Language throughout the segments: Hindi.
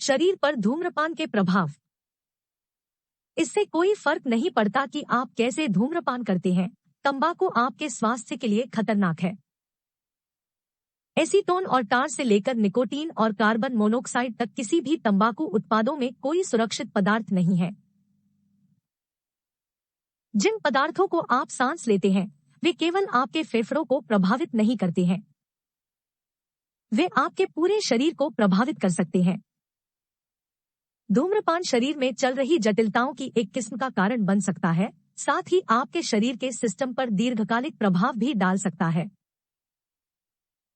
शरीर पर धूम्रपान के प्रभाव। इससे कोई फर्क नहीं पड़ता कि आप कैसे धूम्रपान करते हैं, तंबाकू आपके स्वास्थ्य के लिए खतरनाक है। एसीटोन और टार से लेकर निकोटीन और कार्बन मोनोऑक्साइड तक किसी भी तंबाकू उत्पादों में कोई सुरक्षित पदार्थ नहीं है। जिन पदार्थों को आप सांस लेते हैं, वे केवल आपके फेफड़ों को प्रभावित नहीं करते हैं, वे आपके पूरे शरीर को प्रभावित कर सकते हैं। धूम्रपान शरीर में चल रही जटिलताओं की एक किस्म का कारण बन सकता है, साथ ही आपके शरीर के सिस्टम पर दीर्घकालिक प्रभाव भी डाल सकता है।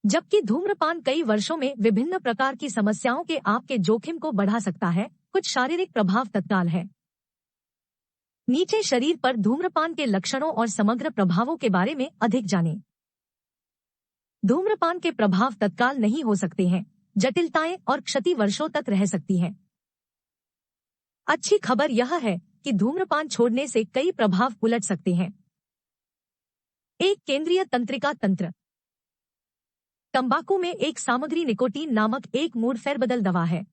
जबकि धूम्रपान कई वर्षों में विभिन्न प्रकार की समस्याओं के आपके जोखिम को बढ़ा सकता है, कुछ शारीरिक प्रभाव तत्काल है। नीचे शरीर पर धूम्रपान के लक्षणों और समग्र प्रभावों के बारे में अधिक जानें। धूम्रपान के प्रभाव तत्काल नहीं हो सकते हैं, जटिलताएं और क्षति वर्षों तक रह सकती है। अच्छी खबर यह है कि धूम्रपान छोड़ने से कई प्रभाव उलट सकते हैं। एक केंद्रीय तंत्रिका तंत्र। तंबाकू में एक सामग्री निकोटीन नामक एक मूड फेरबदल दवा है।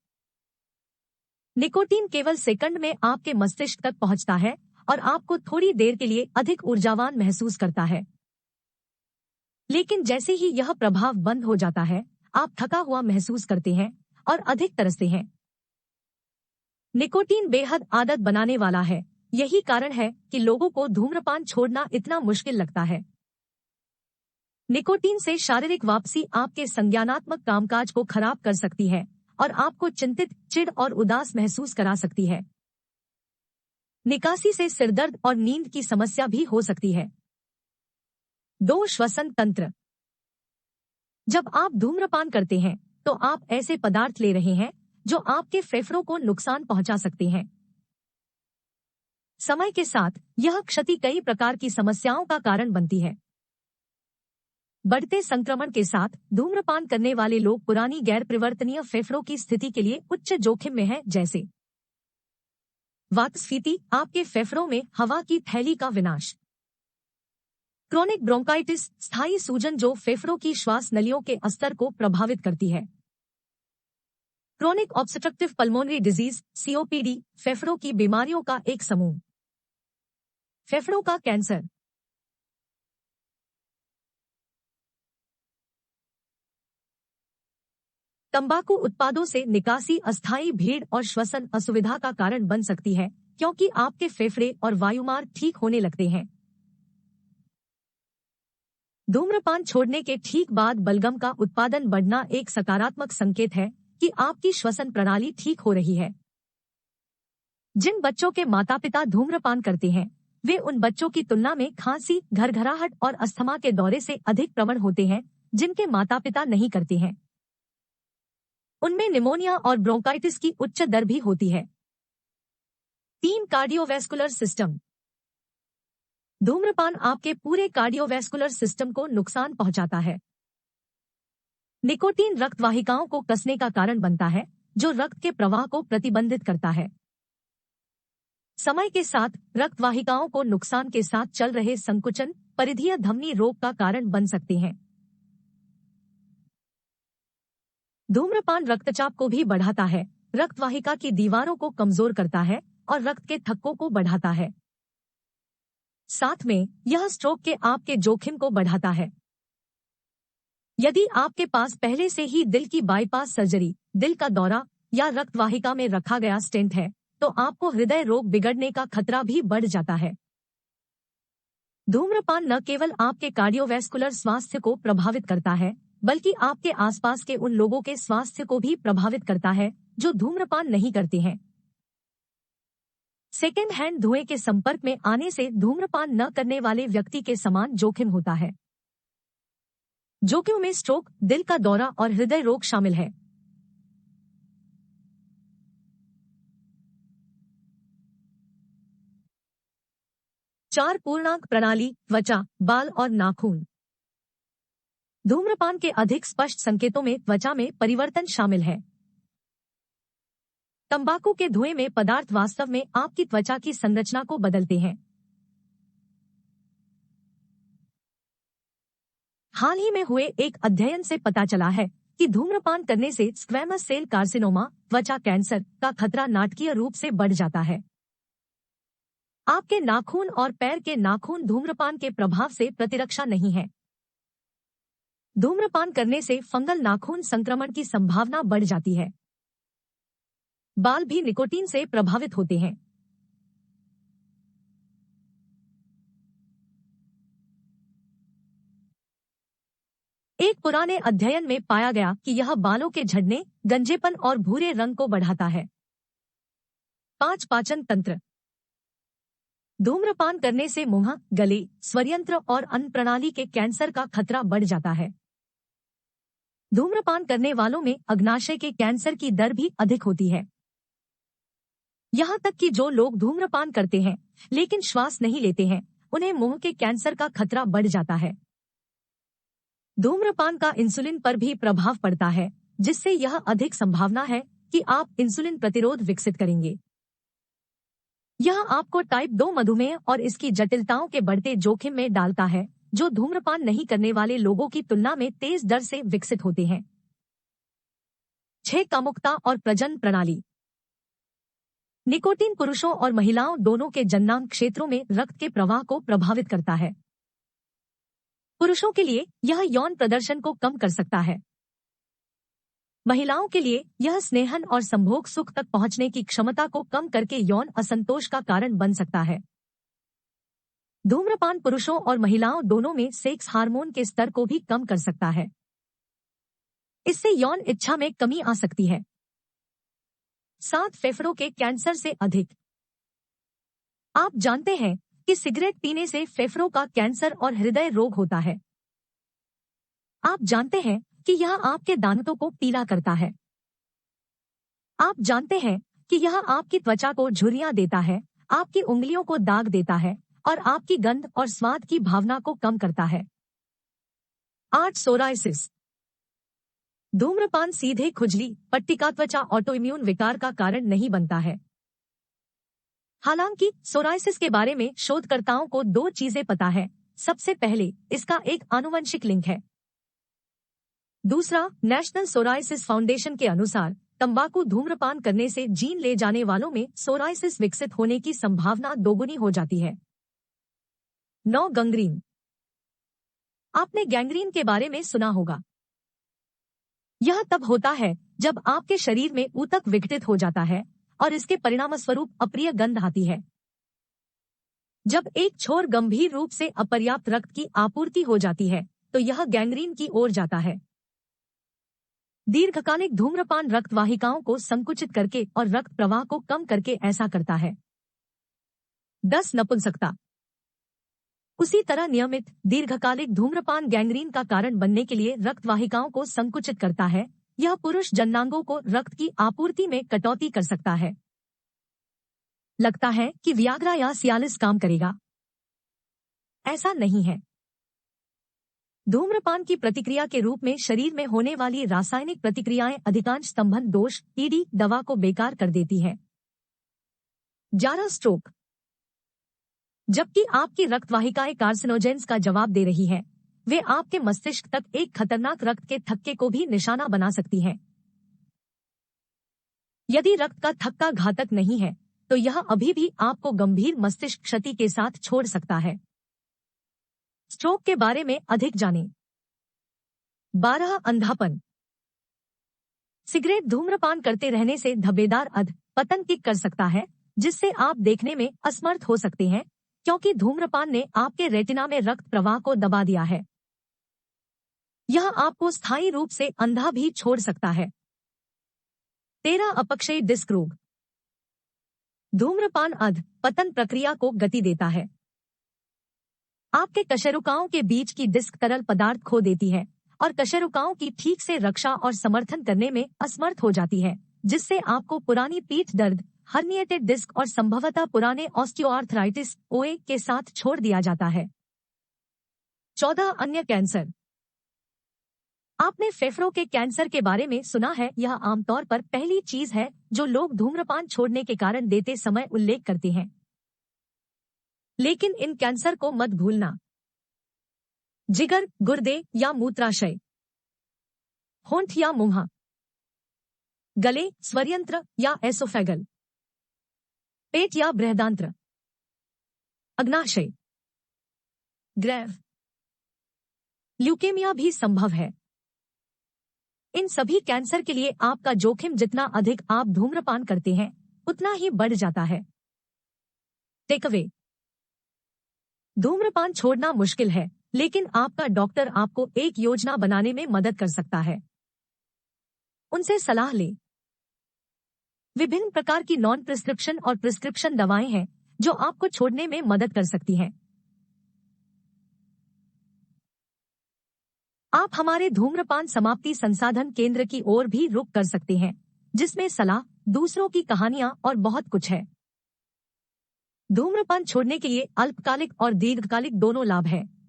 निकोटीन केवल सेकंड में आपके मस्तिष्क तक पहुंचता है और आपको थोड़ी देर के लिए अधिक ऊर्जावान महसूस करता है। लेकिन जैसे ही यह प्रभाव बंद हो जाता है, आप थका हुआ महसूस करते हैं और अधिक तरसते हैं। निकोटीन बेहद आदत बनाने वाला है, यही कारण है कि लोगों को धूम्रपान छोड़ना इतना मुश्किल लगता है। निकोटीन से शारीरिक वापसी आपके संज्ञानात्मक कामकाज को खराब कर सकती है और आपको चिंतित, चिढ़ और उदास महसूस करा सकती है। निकासी से सिरदर्द और नींद की समस्या भी हो सकती है। 2. श्वसन तंत्र। जब आप धूम्रपान करते हैं, तो आप ऐसे पदार्थ ले रहे हैं जो आपके फेफड़ों को नुकसान पहुंचा सकते हैं। समय के साथ यह क्षति कई प्रकार की समस्याओं का कारण बनती है। बढ़ते संक्रमण के साथ धूम्रपान करने वाले लोग पुरानी गैर परिवर्तनीय फेफड़ों की स्थिति के लिए उच्च जोखिम में हैं, जैसे वातस्फीति, आपके फेफड़ों में हवा की थैली का विनाश, क्रोनिक ब्रोंकाइटिस, स्थायी सूजन जो फेफड़ों की श्वास नलियों के अस्तर को प्रभावित करती है, chronic obstructive pulmonary disease COPD, फेफड़ों की बीमारियों का एक समूह, फेफड़ों का कैंसर। तंबाकू उत्पादों से निकासी अस्थायी भीड़ और श्वसन असुविधा का कारण बन सकती है, क्योंकि आपके फेफड़े और वायुमार्ग ठीक होने लगते हैं। धूम्रपान छोड़ने के ठीक बाद बलगम का उत्पादन बढ़ना एक सकारात्मक संकेत है कि आपकी श्वसन प्रणाली ठीक हो रही है। जिन बच्चों के माता-पिता धूम्रपान करते हैं, वे उन बच्चों की तुलना में खांसी, घरघराहट और अस्थमा के दौरे से अधिक प्रवण होते हैं, जिनके माता-पिता नहीं करते हैं। उनमें निमोनिया और ब्रोंकाइटिस की उच्च दर भी होती है। 3. Cardiovascular system. धूम्रपान आपके पूरे कार्डियोवैस्कुलर सिस्टम को नुकसान पहुंचाता है। निकोटीन रक्त वाहिकाओं को कसने का कारण बनता है, जो रक्त के प्रवाह को प्रतिबंधित करता है। समय के साथ रक्त वाहिकाओं को नुकसान के साथ चल रहे संकुचन, परिधीय धमनी रोग का कारण बन सकते हैं। धूम्रपान रक्तचाप को भी बढ़ाता है, रक्त वाहिका की दीवारों को कमजोर करता है और रक्त के थक्कों को बढ़ाता है। साथ में यह स्ट्रोक के आपके जोखिम को बढ़ाता है। यदि आपके पास पहले से ही दिल की बाईपास सर्जरी, दिल का दौरा या रक्त वाहिका में रखा गया स्टेंट है, तो आपको हृदय रोग बिगड़ने का खतरा भी बढ़ जाता है। धूम्रपान न केवल आपके कार्डियोवैस्कुलर स्वास्थ्य को प्रभावित करता है, बल्कि आपके आसपास के उन लोगों के स्वास्थ्य को भी प्रभावित करता है जो धूम्रपान नहीं करते हैं। सेकेंड हैंड धुएं के संपर्क में आने से धूम्रपान न करने वाले व्यक्ति के समान जोखिम होता है। जोखिम में स्ट्रोक, दिल का दौरा और हृदय रोग शामिल है। चार पूर्णांक प्रणाली, त्वचा, बाल और नाखून। धूम्रपान के अधिक स्पष्ट संकेतों में त्वचा में परिवर्तन शामिल है। तंबाकू के धुएं में पदार्थ वास्तव में आपकी त्वचा की संरचना को बदलते हैं। हाल ही में हुए एक अध्ययन से पता चला है कि धूम्रपान करने से स्क्वैमस सेल कार्सिनोमा, त्वचा कैंसर का खतरा नाटकीय रूप से बढ़ जाता है। आपके नाखून और पैर के नाखून धूम्रपान के प्रभाव से प्रतिरक्षा नहीं है। धूम्रपान करने से फंगल नाखून संक्रमण की संभावना बढ़ जाती है। बाल भी निकोटीन से प्रभावित होते हैं। एक पुराने अध्ययन में पाया गया कि यह बालों के झड़ने, गंजेपन और भूरे रंग को बढ़ाता है। 5. पाचन तंत्र। धूम्रपान करने से मुंह, गले, स्वरयंत्र और अन्न प्रणाली के कैंसर का खतरा बढ़ जाता है। धूम्रपान करने वालों में अग्नाशय के कैंसर की दर भी अधिक होती है। यहाँ तक कि जो लोग धूम्रपान करते हैं लेकिन श्वास नहीं लेते हैं, उन्हें मुंह के कैंसर का खतरा बढ़ जाता है। धूम्रपान का इंसुलिन पर भी प्रभाव पड़ता है, जिससे यह अधिक संभावना है कि आप इंसुलिन प्रतिरोध विकसित करेंगे। यह आपको टाइप 2 मधुमेह और इसकी जटिलताओं के बढ़ते जोखिम में डालता है, जो धूम्रपान नहीं करने वाले लोगों की तुलना में तेज दर से विकसित होते हैं। 6. कामुकता और प्रजनन प्रणाली। निकोटीन पुरुषों और महिलाओं दोनों के जननांग क्षेत्रों में रक्त के प्रवाह को प्रभावित करता है। पुरुषों के लिए यह यौन प्रदर्शन को कम कर सकता है। महिलाओं के लिए यह स्नेहन और संभोग सुख तक पहुंचने की क्षमता को कम करके यौन असंतोष का कारण बन सकता है। धूम्रपान पुरुषों और महिलाओं दोनों में सेक्स हार्मोन के स्तर को भी कम कर सकता है। इससे यौन इच्छा में कमी आ सकती है। 7. फेफड़ों के कैंसर से अधिक। आप जानते हैं कि सिगरेट पीने से फेफड़ों का कैंसर और हृदय रोग होता है। आप जानते हैं कि यह आपके दांतों को पीला करता है। आप जानते हैं कि यह आपकी त्वचा को झुर्रियां देता है, आपकी उंगलियों को दाग देता है और आपकी गंध और स्वाद की भावना को कम करता है। 8. सोराइसिस। धूम्रपान सीधे खुजली, पट्टिका त्वचा ऑटोइम्यून विकार का कारण नहीं बनता है। हालांकि सोराइसिस के बारे में शोधकर्ताओं को 2 चीजें पता है। सबसे पहले, इसका एक आनुवंशिक लिंक है। दूसरा, नेशनल सोराइसिस फाउंडेशन के अनुसार तंबाकू धूम्रपान करने से जीन ले जाने वालों में सोराइसिस विकसित होने की संभावना दोगुनी हो जाती है। 9. गैंग्रीन। आपने गैंग्रीन के बारे में सुना होगा। यह तब होता है जब आपके शरीर में ऊतक विघटित हो जाता है और इसके परिणामस्वरूप अप्रिय गंध आती है। जब एक छोर गंभीर रूप से अपर्याप्त रक्त की आपूर्ति हो जाती है, तो यह गैंग्रीन की ओर जाता है। दीर्घकालिक धूम्रपान रक्त वाहिकाओं को संकुचित करके और रक्त प्रवाह को कम करके ऐसा करता है। 10. नपुंसकता। उसी तरह नियमित दीर्घकालिक धूम्रपान गैंग्रीन का कारण बनने के लिए रक्त वाहिकाओं को संकुचित करता है। यह पुरुष जननांगों को रक्त की आपूर्ति में कटौती कर सकता है। लगता है कि वियाग्रा या सियालिस काम करेगा। ऐसा नहीं है। धूम्रपान की प्रतिक्रिया के रूप में शरीर में होने वाली रासायनिक प्रतिक्रियाएं अधिकांश स्तंभन दोष ईडी दवा को बेकार कर देती है। 11. स्ट्रोक। जबकि आपकी रक्तवाहिकाएं कार्सिनोजेंस का जवाब दे रही हैं, वे आपके मस्तिष्क तक एक खतरनाक रक्त के थक्के को भी निशाना बना सकती हैं। यदि रक्त का थक्का घातक नहीं है, तो यह अभी भी आपको गंभीर मस्तिष्क क्षति के साथ छोड़ सकता है। स्ट्रोक के बारे में अधिक जानें। 12. अंधापन। सिगरेट धूम्रपान करते रहने से धब्बेदार अध पतन किक कर सकता है, जिससे आप देखने में असमर्थ हो सकते हैं, क्योंकि धूम्रपान ने आपके रेटिना में रक्त प्रवाह को दबा दिया है। यह आपको स्थायी रूप से अंधा भी छोड़ सकता है। 13. अपक्षयी डिस्क रोग। धूम्रपान अध पतन प्रक्रिया को गति देता है। आपके कशेरुकाओं के बीच की डिस्क तरल पदार्थ खो देती है और कशेरुकाओं की ठीक से रक्षा और समर्थन करने में असमर्थ हो जाती है, जिससे आपको पुरानी पीठ दर्द, हर्निएटेड डिस्क और संभवतः पुराने ऑस्टियोआर्थराइटिस ओए के साथ छोड़ दिया जाता है। 14. अन्य कैंसर। आपने फेफड़ों के कैंसर के बारे में सुना है। यह आमतौर पर पहली चीज है जो लोग धूम्रपान छोड़ने के कारण देते समय उल्लेख करते हैं। लेकिन इन कैंसर को मत भूलना। जिगर, गुर्दे या मूत्राशय। होंठ या मुंह, गले, स्वरयंत्र या एसोफेगल, पेट या बृहदांत्र, अग्नाशय, ग्रैव, ल्यूकेमिया भी संभव है। इन सभी कैंसर के लिए आपका जोखिम जितना अधिक आप धूम्रपान करते हैं उतना ही बढ़ जाता है। टेकअवे, धूम्रपान छोड़ना मुश्किल है, लेकिन आपका डॉक्टर आपको एक योजना बनाने में मदद कर सकता है। उनसे सलाह लें। विभिन्न प्रकार की नॉन प्रिस्क्रिप्शन और प्रिस्क्रिप्शन दवाएं हैं जो आपको छोड़ने में मदद कर सकती हैं। आप हमारे धूम्रपान समाप्ति संसाधन केंद्र की ओर भी रुख कर सकते हैं, जिसमें सलाह, दूसरों की कहानियां और बहुत कुछ है। धूम्रपान छोड़ने के लिए अल्पकालिक और दीर्घकालिक दोनों लाभ हैं।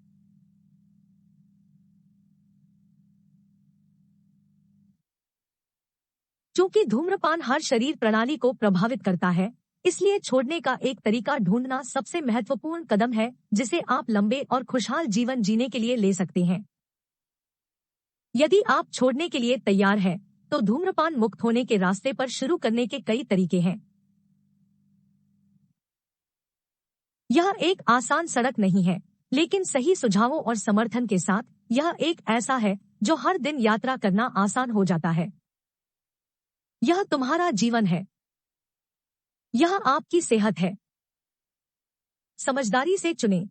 चूंकि धूम्रपान हर शरीर प्रणाली को प्रभावित करता है, इसलिए छोड़ने का एक तरीका ढूंढना सबसे महत्वपूर्ण कदम है जिसे आप लंबे और खुशहाल जीवन जीने के लिए ले सकते हैं। यदि आप छोड़ने के लिए तैयार हैं, तो धूम्रपान मुक्त होने के रास्ते पर शुरू करने के कई तरीके हैं। यह एक आसान सड़क नहीं है, लेकिन सही सुझावों और समर्थन के साथ यह एक ऐसा है जो हर दिन यात्रा करना आसान हो जाता है। यह तुम्हारा जीवन है। यह आपकी सेहत है। समझदारी से चुनें।